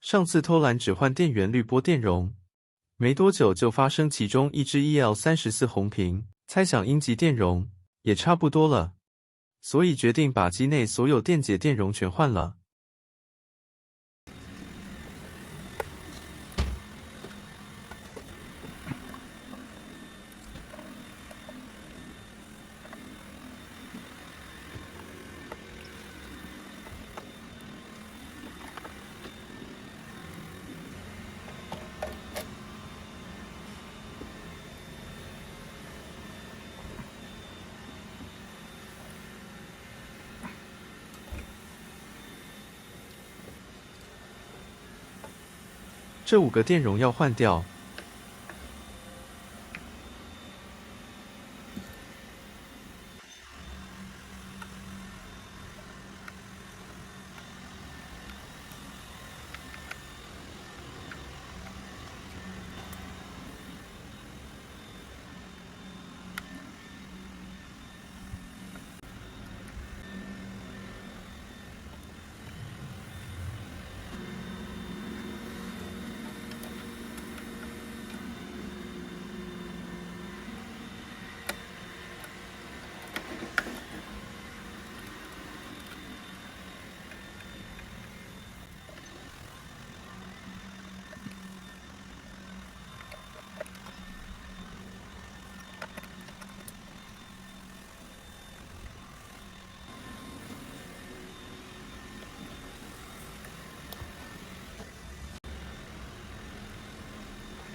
上次偷懒只换电源滤波电容，没多久就发生其中一只 EL34红屏，猜想阴极电容也差不多了，所以决定把机内所有电解电容全换了。这5个电容要换掉。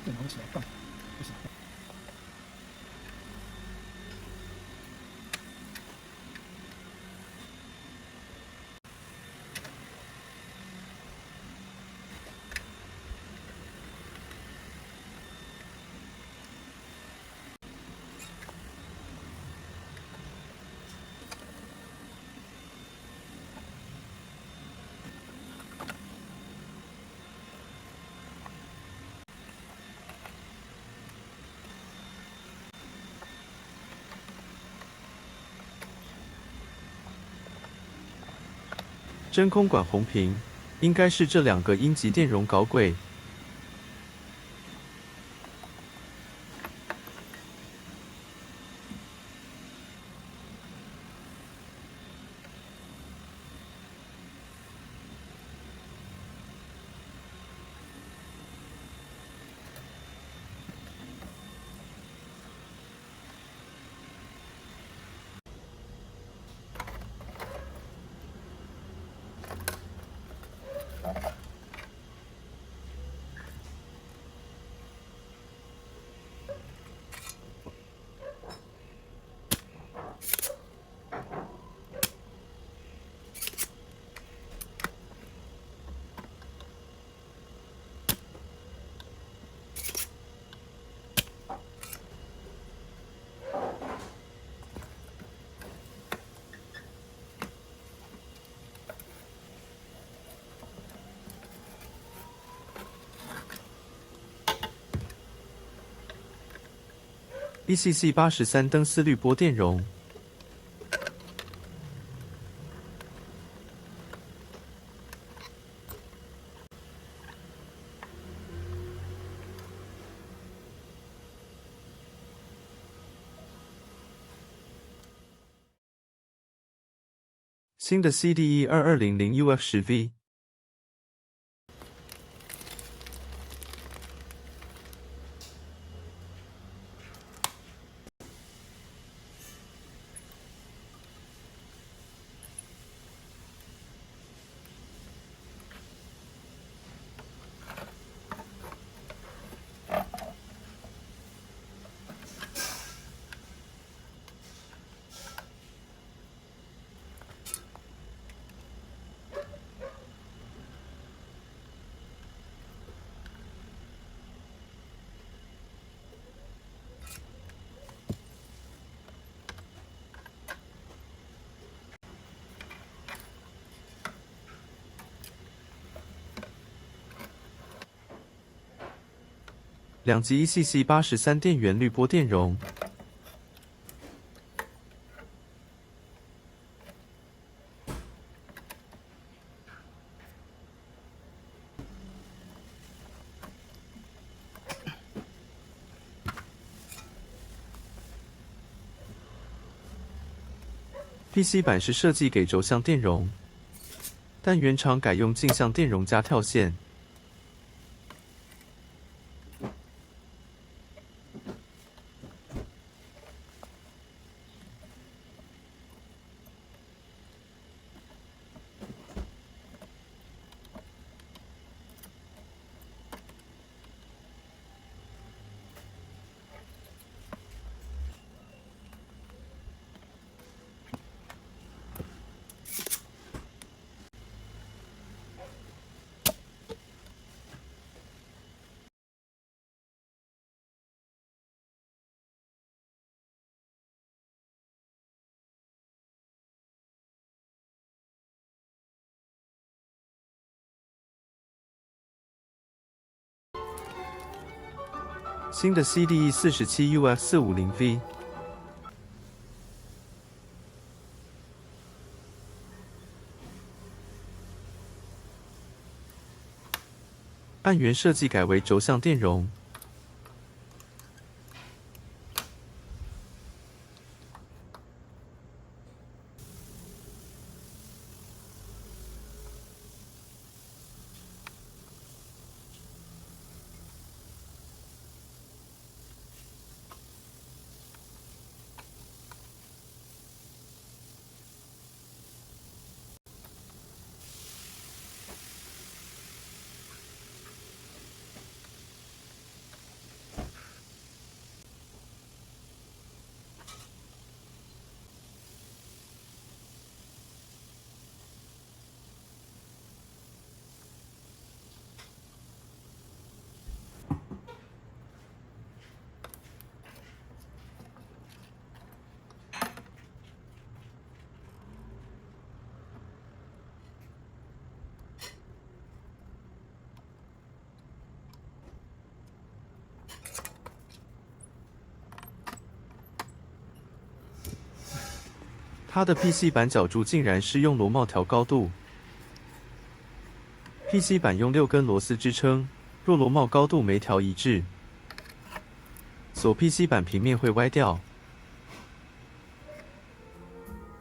电容起来更不行。真空管红屏，应该是这2个阴极电容搞鬼。ECC83灯丝滤波电容。新的 CDE2200UF10V。2级 ECC83电源滤波电容。PC 版是设计给轴向电容，但原厂改用镜像电容加跳线。新的 CDE 47UF450V。按原设计改为轴向电容。它的 PC 版角柱竟然是用螺帽调高度。PC 版用6根螺丝支撑，若螺帽高度没调一致，锁 PC 版平面会歪掉。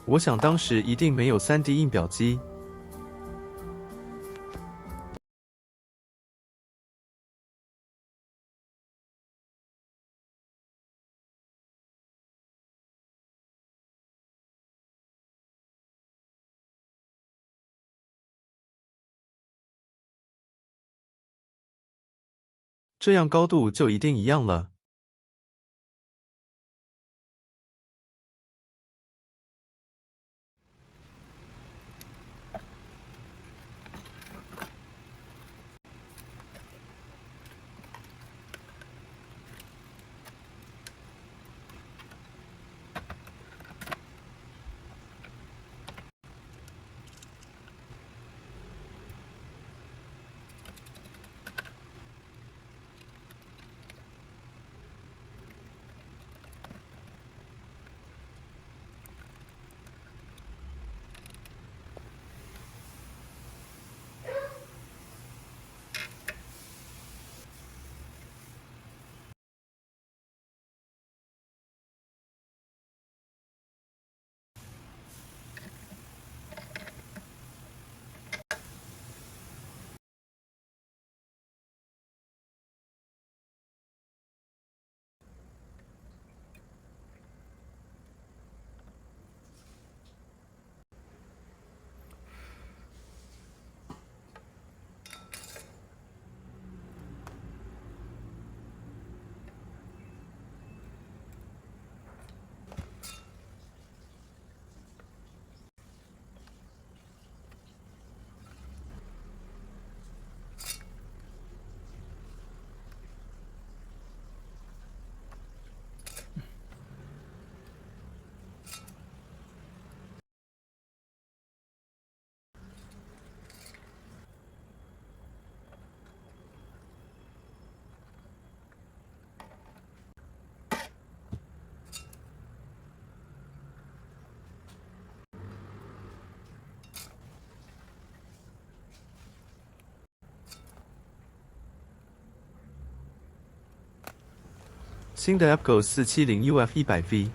我想当时一定没有3D 印表机。这样高度就一定一样了。新的 APGO 470UF100V。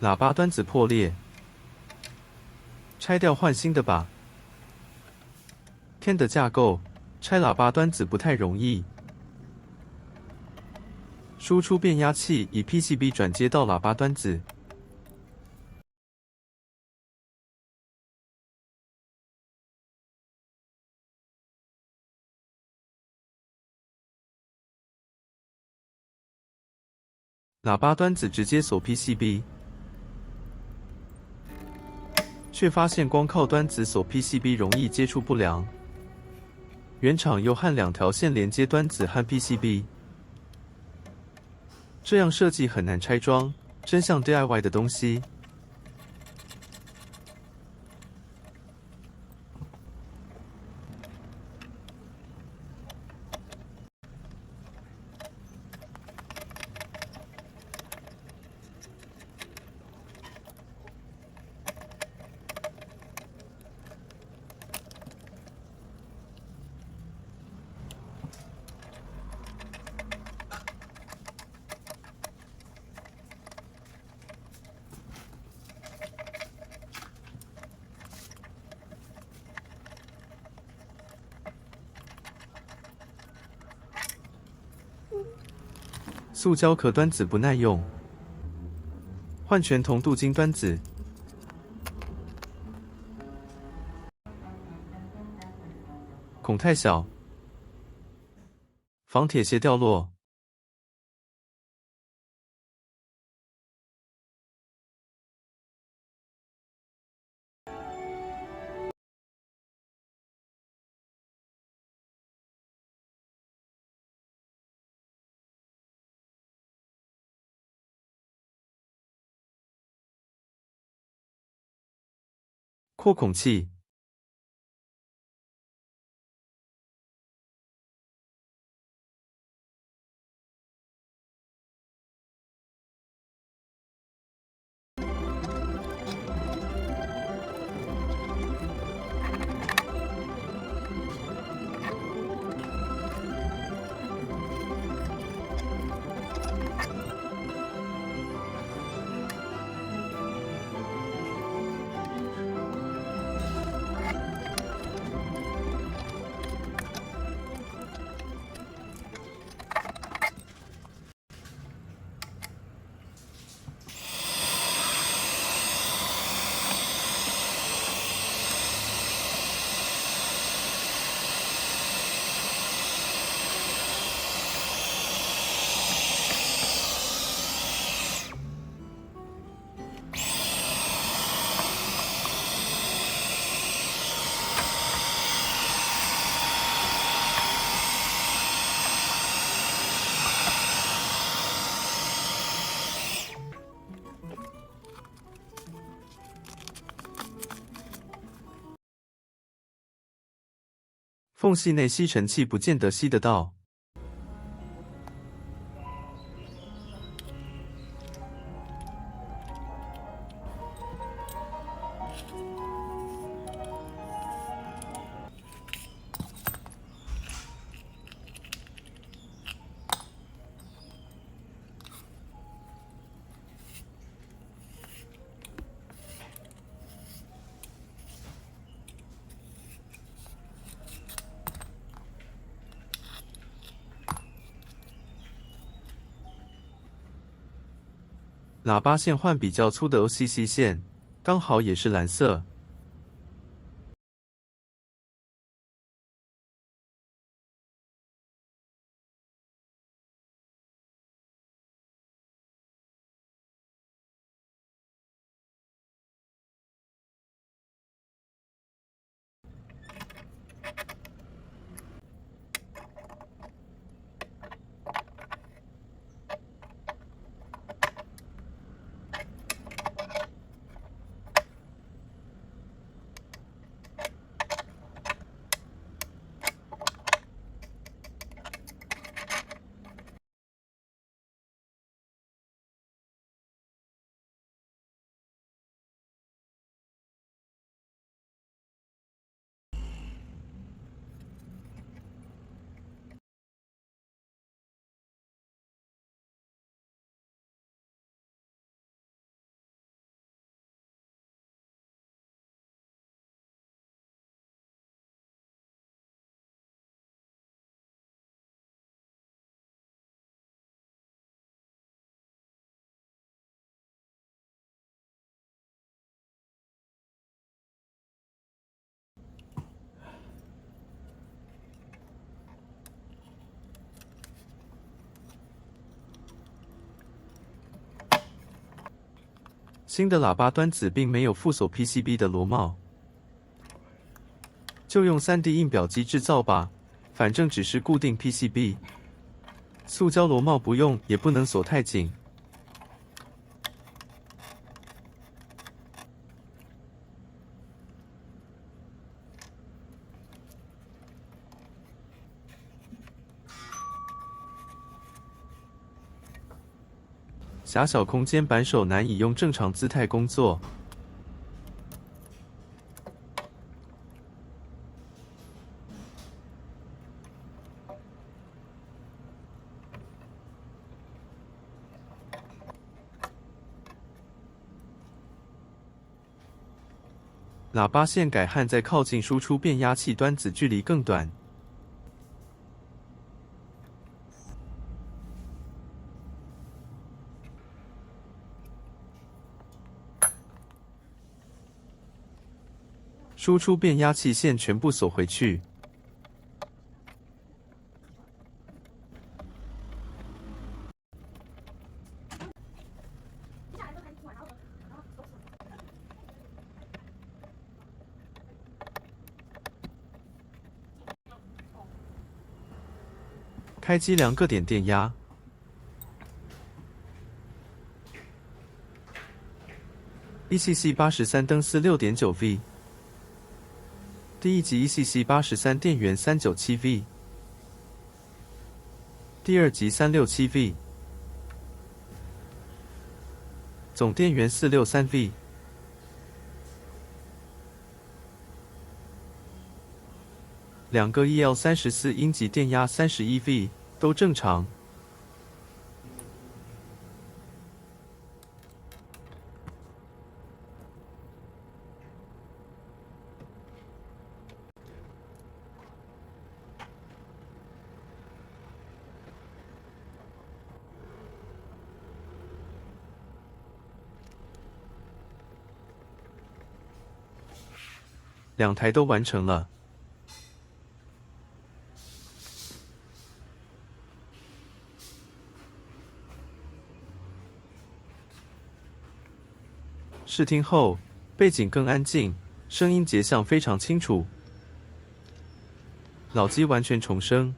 喇叭端子破裂，拆掉换新的吧。CAN 的架构，拆喇叭端子不太容易。输出变压器以 PCB 转接到喇叭端子。喇叭端子直接锁 PCB， 却发现光靠端子锁 PCB 容易接触不良。原厂又和2条线连接端子和 PCB， 这样设计很难拆装，真像 DIY 的东西。塑胶壳端子不耐用，换全铜镀金端子。孔太小，防铁屑掉落。扩孔器，缝隙内吸尘器不见得吸得到。喇叭线换比较粗的 OCC 线，刚好也是蓝色。新的喇叭端子并没有附锁 PCB 的螺帽，就用 3D 印表机制造吧，反正只是固定 PCB。塑胶螺帽不用，也不能锁太紧。狭小空间，扳手难以用正常姿态工作。喇叭线改焊在靠近输出变压器端子距离更短。输出变压器线全部锁回去。开机量各点电压。ECC 83灯丝 6.9V。第一级 ECC 83电源 397V。第二级 367V。总电源 463V。两个 EL34 阴极电压 31V 都正常。两台都完成了。试听后，背景更安静，声音结像非常清楚。老机完全重生。